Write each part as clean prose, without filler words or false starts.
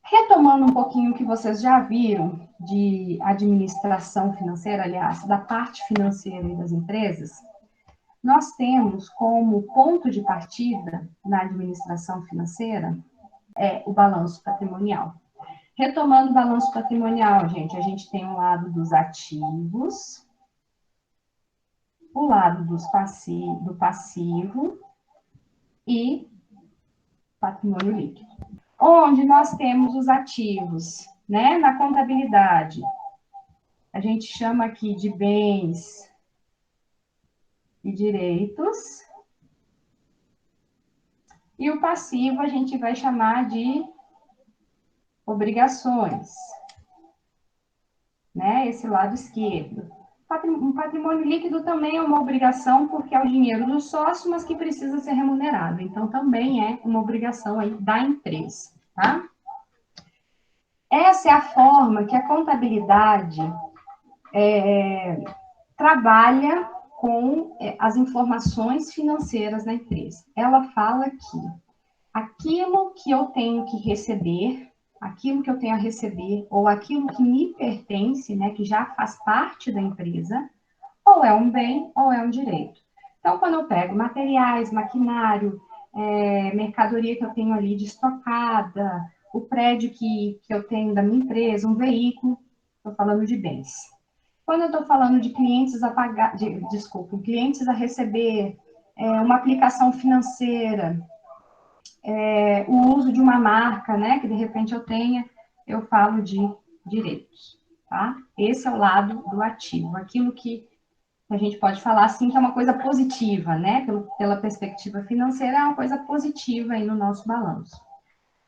Retomando um pouquinho o que vocês já viram de administração financeira, aliás, da parte financeira das empresas, nós temos como ponto de partida na administração financeira o balanço patrimonial. Retomando o balanço patrimonial, gente, a gente tem o lado dos ativos, o lado do passivo e patrimônio líquido. Onde nós temos os ativos, né? Na contabilidade, a gente chama aqui de bens e direitos. E o passivo a gente vai chamar de obrigações, né? Esse lado esquerdo. Um patrimônio líquido também é uma obrigação, porque é o dinheiro do sócio, mas que precisa ser remunerado. Então, também é uma obrigação aí da empresa, tá? Essa é a forma que a contabilidade trabalha com as informações financeiras da empresa. Ela fala que aquilo que eu tenho que receber, aquilo que eu tenho a receber, ou aquilo que me pertence, né, que já faz parte da empresa, ou é um bem ou é um direito. Então, quando eu pego materiais, maquinário, mercadoria que eu tenho ali de estocada, o prédio que eu tenho da minha empresa, um veículo, estou falando de bens. Quando eu estou falando de clientes a pagar, clientes a receber, uma aplicação financeira, o uso de uma marca, né, que de repente eu tenha, eu falo de direitos, tá? Esse é o lado do ativo, aquilo que a gente pode falar assim que é uma coisa positiva, né? Pela perspectiva financeira, é uma coisa positiva aí no nosso balanço.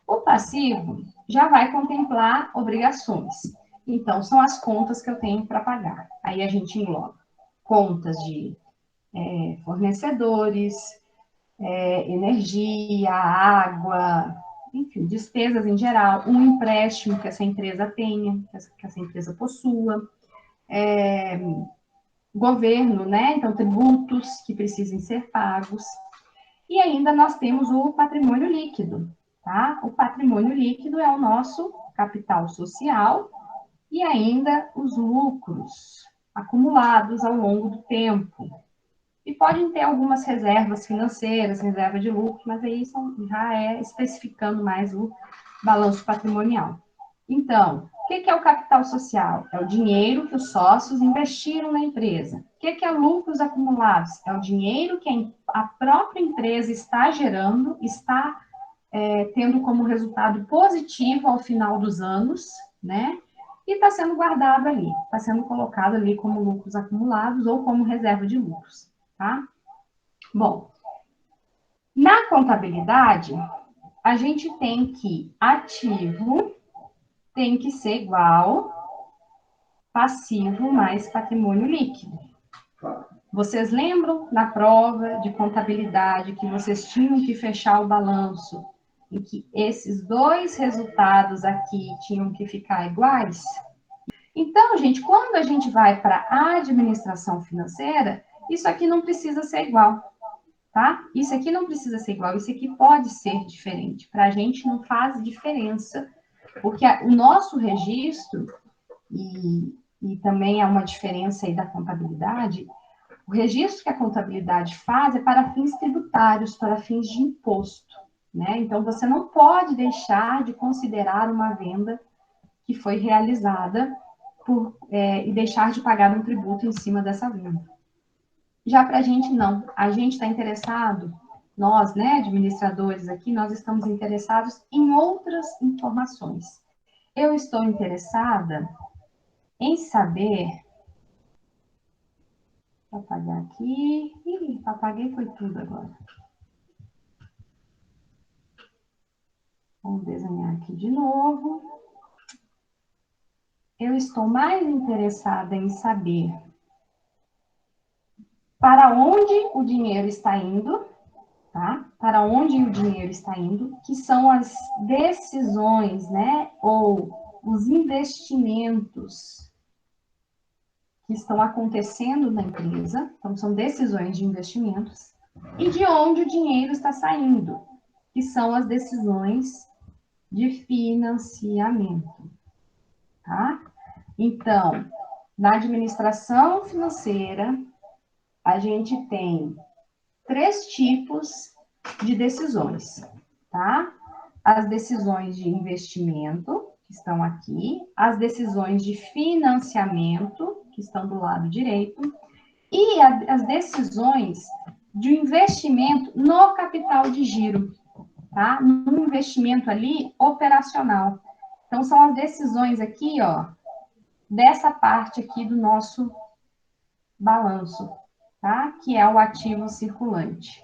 O passivo já vai contemplar obrigações. Então, são as contas que eu tenho para pagar. Aí a gente engloba contas de fornecedores, energia, água, enfim, despesas em geral, um empréstimo que essa empresa tenha, que essa empresa possua, governo, né? Então, tributos que precisem ser pagos. E ainda nós temos o patrimônio líquido, tá? O patrimônio líquido é o nosso capital social e ainda os lucros acumulados ao longo do tempo. E podem ter algumas reservas financeiras, reserva de lucro, mas aí já é especificando mais o balanço patrimonial. Então, o que é o capital social? É o dinheiro que os sócios investiram na empresa. O que é lucros acumulados? É o dinheiro que a própria empresa está gerando, está tendo como resultado positivo ao final dos anos, né? E está sendo guardado ali, está sendo colocado ali como lucros acumulados ou como reserva de lucros, tá? Bom, na contabilidade, a gente tem que ativo tem que ser igual passivo mais patrimônio líquido. Vocês lembram na prova de contabilidade que vocês tinham que fechar o balanço e que esses dois resultados aqui tinham que ficar iguais? Então, gente, quando a gente vai para a administração financeira, isso aqui não precisa ser igual, tá? Isso aqui não precisa ser igual, isso aqui pode ser diferente. Para a gente não faz diferença, porque o nosso registro, e também há uma diferença aí da contabilidade, o registro que a contabilidade faz é para fins tributários, para fins de imposto, né? Então, você não pode deixar de considerar uma venda que foi realizada e deixar de pagar um tributo em cima dessa venda. Já para a gente, não. A gente está interessado, nós, né, administradores aqui, nós estamos interessados em outras informações. Eu estou interessada em saber... Vou apagar aqui. Ih, apaguei foi tudo agora. Vamos desenhar aqui de novo. Eu estou mais interessada em saber para onde o dinheiro está indo, tá? Para onde o dinheiro está indo, que são as decisões, né? Ou os investimentos que estão acontecendo na empresa. Então, são decisões de investimentos. E de onde o dinheiro está saindo, que são as decisões de financiamento, tá? Então, na administração financeira, a gente tem 3 tipos de decisões, tá? As decisões de investimento, que estão aqui, as decisões de financiamento, que estão do lado direito, e as decisões de investimento no capital de giro, tá? No investimento ali operacional. Então, são as decisões aqui, ó, dessa parte aqui do nosso balanço, tá? Que é o ativo circulante.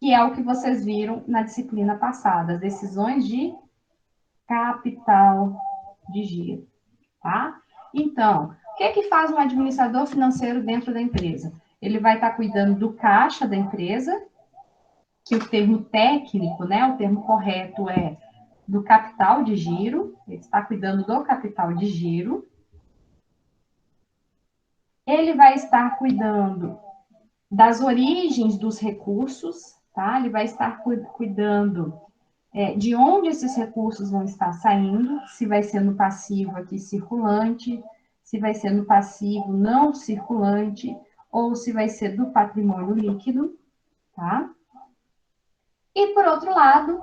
Que é o que vocês viram na disciplina passada, as decisões de capital de giro, tá? Então, o que é que faz um administrador financeiro dentro da empresa? Ele vai estar cuidando do caixa da empresa, que o termo técnico, né, o termo correto é do capital de giro, ele está cuidando do capital de giro. Ele vai estar cuidando das origens dos recursos, tá? Ele vai estar cuidando de onde esses recursos vão estar saindo, se vai ser no passivo aqui circulante, se vai ser no passivo não circulante, ou se vai ser do patrimônio líquido, tá? E por outro lado,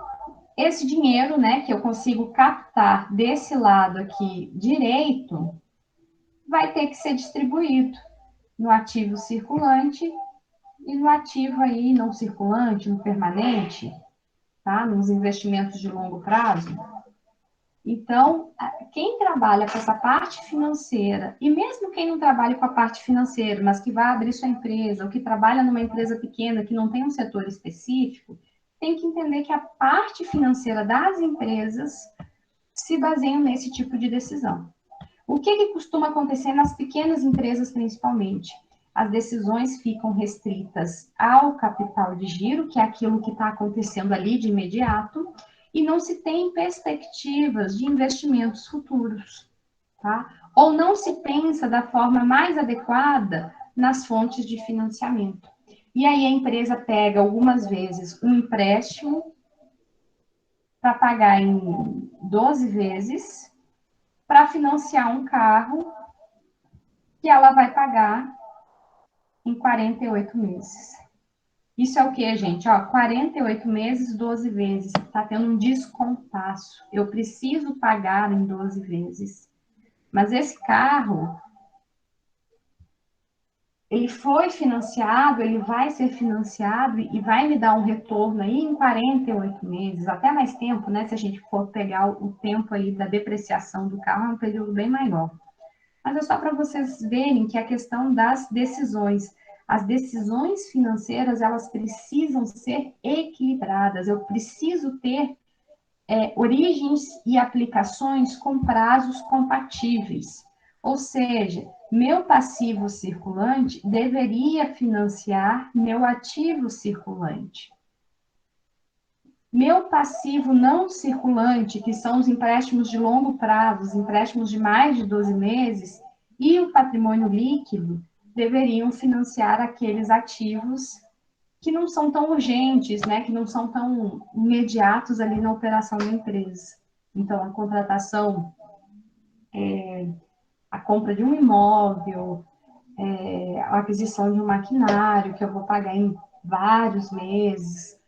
esse dinheiro, né, que eu consigo captar desse lado aqui direito, vai ter que ser distribuído no ativo circulante e no ativo aí não circulante, no permanente, tá? Nos investimentos de longo prazo. Então, quem trabalha com essa parte financeira, e mesmo quem não trabalha com a parte financeira, mas que vai abrir sua empresa, ou que trabalha numa empresa pequena que não tem um setor específico, tem que entender que a parte financeira das empresas se baseia nesse tipo de decisão. O que costuma acontecer nas pequenas empresas, principalmente? As decisões ficam restritas ao capital de giro, que é aquilo que está acontecendo ali de imediato, e não se tem perspectivas de investimentos futuros, tá? Ou não se pensa da forma mais adequada nas fontes de financiamento. E aí a empresa pega algumas vezes um empréstimo para pagar em 12 vezes para financiar um carro que ela vai pagar em 48 meses. Isso é o que, gente? Ó, 48 meses, 12 vezes. Está tendo um descompasso. Eu preciso pagar em 12 vezes. Mas esse carro, ele foi financiado, ele vai ser financiado e vai me dar um retorno aí em 48 meses, até mais tempo, né? Se a gente for pegar o tempo aí da depreciação do carro, é um período bem maior. Mas é só para vocês verem que a questão das decisões, as decisões financeiras, elas precisam ser equilibradas. Eu preciso ter origens e aplicações com prazos compatíveis. Ou seja, meu passivo circulante deveria financiar meu ativo circulante. Meu passivo não circulante, que são os empréstimos de longo prazo, os empréstimos de mais de 12 meses, e o patrimônio líquido, deveriam financiar aqueles ativos que não são tão urgentes, né, que não são tão imediatos ali na operação da empresa. Então, a contratação, a compra de um imóvel, a aquisição de um maquinário, que eu vou pagar em vários meses,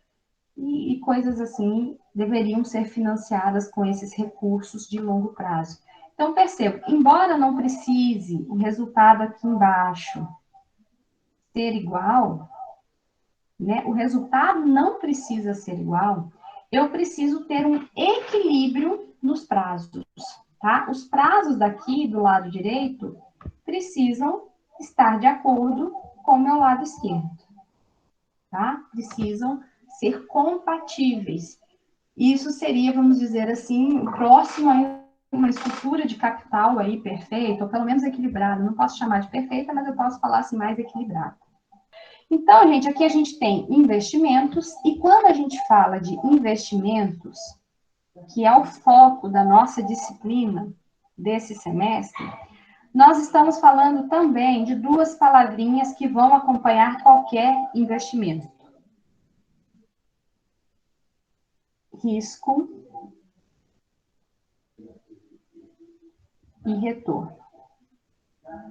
e coisas assim deveriam ser financiadas com esses recursos de longo prazo. Então, percebo, embora não precise o resultado aqui embaixo ser igual, né? O resultado não precisa ser igual, eu preciso ter um equilíbrio nos prazos, tá? Os prazos daqui do lado direito precisam estar de acordo com o meu lado esquerdo, tá? Precisam ser compatíveis. Isso seria, vamos dizer assim, próximo a uma estrutura de capital aí perfeita, ou pelo menos equilibrada. Não posso chamar de perfeita, mas eu posso falar assim mais equilibrada. Então, gente, aqui a gente tem investimentos, e quando a gente fala de investimentos, que é o foco da nossa disciplina desse semestre, nós estamos falando também de 2 palavrinhas que vão acompanhar qualquer investimento: risco e retorno,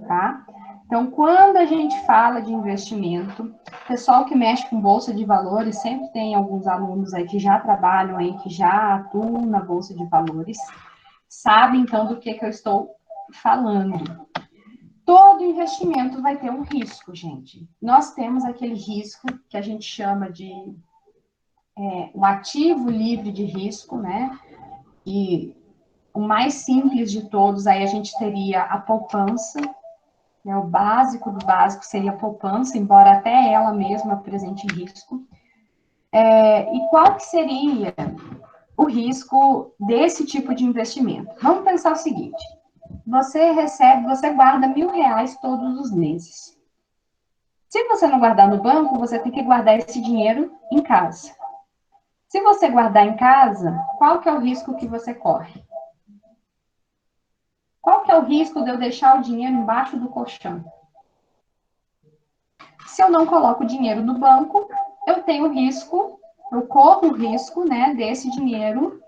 tá? Então, quando a gente fala de investimento, o pessoal que mexe com bolsa de valores, sempre tem alguns alunos aí que já trabalham aí, que já atuam na bolsa de valores, sabe então do que eu estou falando. Todo investimento vai ter um risco, gente. Nós temos aquele risco que a gente chama de o ativo livre de risco, né? E o mais simples de todos, aí a gente teria a poupança, né? O básico do básico seria a poupança, embora até ela mesma apresente risco. E qual que seria o risco desse tipo de investimento? Vamos pensar o seguinte: você guarda R$ 1.000 todos os meses. Se você não guardar no banco, você tem que guardar esse dinheiro em casa. Se você guardar em casa, qual que é o risco que você corre? Qual que é o risco de eu deixar o dinheiro embaixo do colchão? Se eu não coloco o dinheiro no banco, eu tenho risco, eu corro o risco, né, desse dinheiro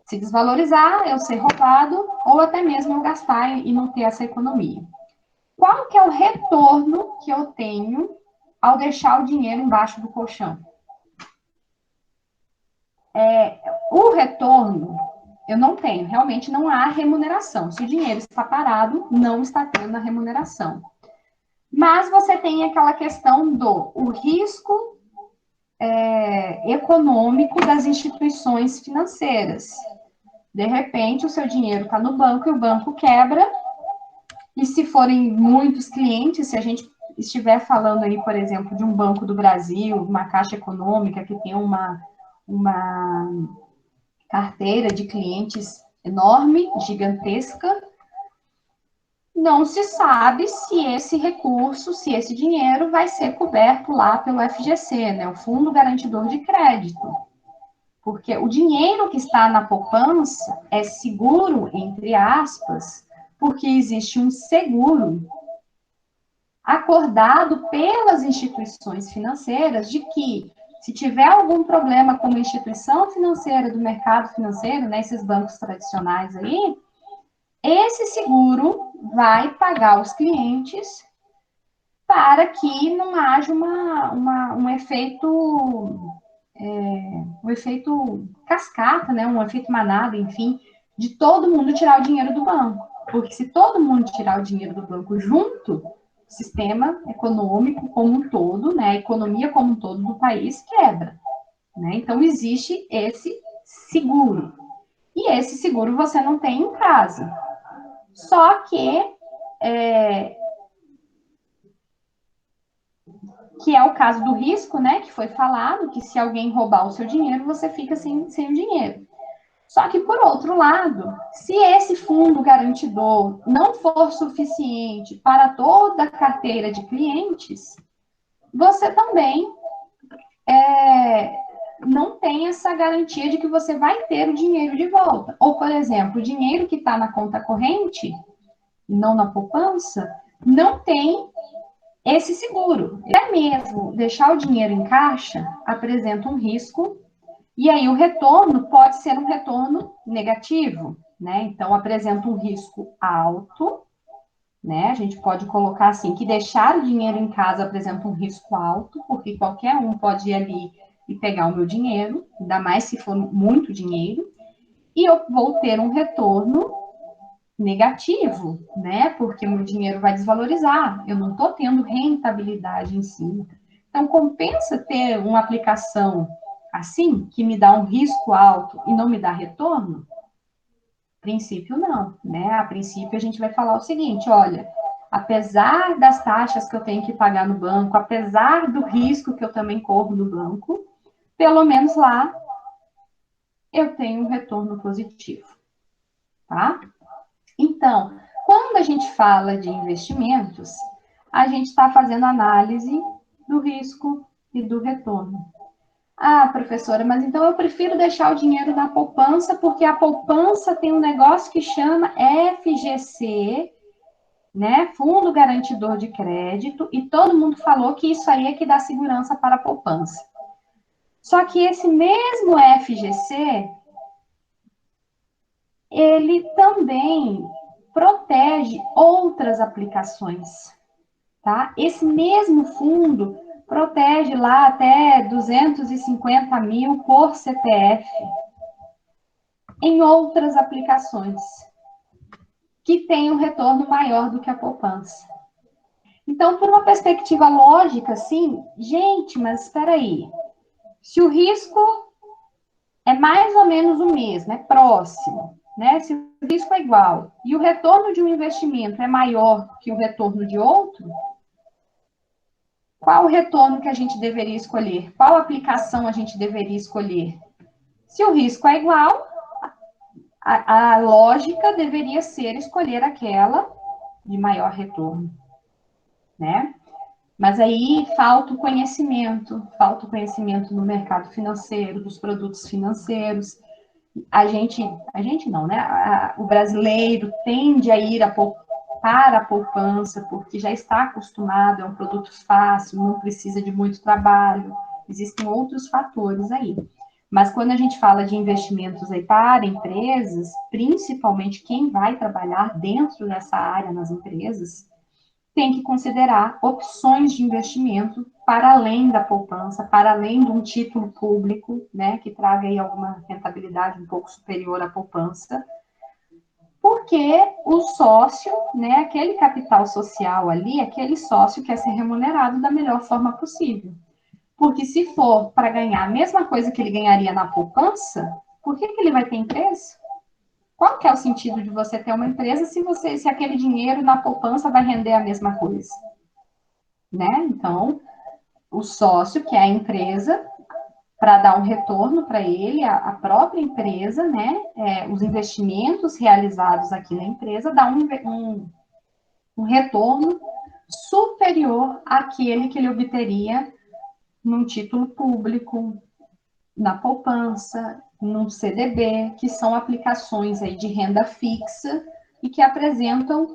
se desvalorizar, eu ser roubado, ou até mesmo eu gastar e não ter essa economia. Qual que é o retorno que eu tenho ao deixar o dinheiro embaixo do colchão? O retorno, eu não tenho, realmente não há remuneração. Se o dinheiro está parado, não está tendo a remuneração. Mas você tem aquela questão o risco econômico das instituições financeiras. De repente, o seu dinheiro está no banco e o banco quebra. E se forem muitos clientes, se a gente estiver falando aí, por exemplo, de um Banco do Brasil, uma Caixa Econômica que tem uma carteira de clientes enorme, gigantesca, não se sabe se esse recurso, se esse dinheiro vai ser coberto lá pelo FGC, né, o Fundo Garantidor de Crédito. Porque o dinheiro que está na poupança é seguro, entre aspas, porque existe um seguro acordado pelas instituições financeiras de que, se tiver algum problema com uma instituição financeira do mercado financeiro, né, esses bancos tradicionais aí, esse seguro vai pagar os clientes para que não haja um efeito cascata, né, um efeito manada, enfim, de todo mundo tirar o dinheiro do banco. Porque se todo mundo tirar o dinheiro do banco junto, o sistema econômico como um todo, né, a economia como um todo do país quebra. Né? Então, existe esse seguro. E esse seguro você não tem em casa. Só que é o caso do risco, né, que foi falado, que se alguém roubar o seu dinheiro, você fica sem o dinheiro. Só que, por outro lado, se esse fundo garantidor não for suficiente para toda a carteira de clientes, você também não tem essa garantia de que você vai ter o dinheiro de volta. Ou, por exemplo, o dinheiro que está na conta corrente, não na poupança, não tem esse seguro. Até mesmo deixar o dinheiro em caixa apresenta um risco, e aí o retorno pode ser um retorno negativo, né? Então, apresenta um risco alto, né? A gente pode colocar assim, que deixar o dinheiro em casa apresenta um risco alto, porque qualquer um pode ir ali e pegar o meu dinheiro, ainda mais se for muito dinheiro, e eu vou ter um retorno negativo, né? Porque o meu dinheiro vai desvalorizar, eu não estou tendo rentabilidade em si. Então, compensa ter uma aplicação assim, que me dá um risco alto e não me dá retorno? A princípio, não, né? A princípio, a gente vai falar o seguinte: olha, apesar das taxas que eu tenho que pagar no banco, apesar do risco que eu também corro no banco, pelo menos lá eu tenho um retorno positivo, tá? Então, quando a gente fala de investimentos, a gente está fazendo análise do risco e do retorno. Ah, professora, mas então eu prefiro deixar o dinheiro na poupança, porque a poupança tem um negócio que chama FGC, né? Fundo Garantidor de Crédito, e todo mundo falou que isso aí é que dá segurança para a poupança. Só que esse mesmo FGC, ele também protege outras aplicações, tá? Esse mesmo fundo protege lá até 250 mil por CPF em outras aplicações que têm um retorno maior do que a poupança. Então, por uma perspectiva lógica, assim, gente, mas espera aí, se o risco é mais ou menos o mesmo, é próximo, né? Se o risco é igual e o retorno de um investimento é maior que o retorno de outro, qual o retorno que a gente deveria escolher? Qual aplicação a gente deveria escolher? Se o risco é igual, a lógica deveria ser escolher aquela de maior retorno, né? Mas aí falta o conhecimento no mercado financeiro, dos produtos financeiros. A gente não, né? O brasileiro tende a ir para a poupança, porque já está acostumado, é um produto fácil, não precisa de muito trabalho. Existem outros fatores aí. Mas quando a gente fala de investimentos aí para empresas, principalmente quem vai trabalhar dentro dessa área nas empresas, tem que considerar opções de investimento para além da poupança, para além de um título público, né, que traga aí alguma rentabilidade um pouco superior à poupança, porque o sócio, né, aquele capital social ali, aquele sócio quer ser remunerado da melhor forma possível. Porque se for para ganhar a mesma coisa que ele ganharia na poupança, por que ele vai ter empresa? Qual que é o sentido de você ter uma empresa se aquele dinheiro na poupança vai render a mesma coisa? Né? Então, o sócio, que é a empresa, para dar um retorno para ele, a própria empresa, né? Os investimentos realizados aqui na empresa dá um retorno superior àquele que ele obteria num título público, na poupança, num CDB, que são aplicações aí de renda fixa e que apresentam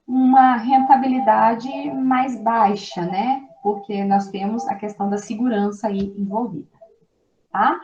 uma rentabilidade mais baixa, né? Porque nós temos a questão da segurança aí envolvida, tá?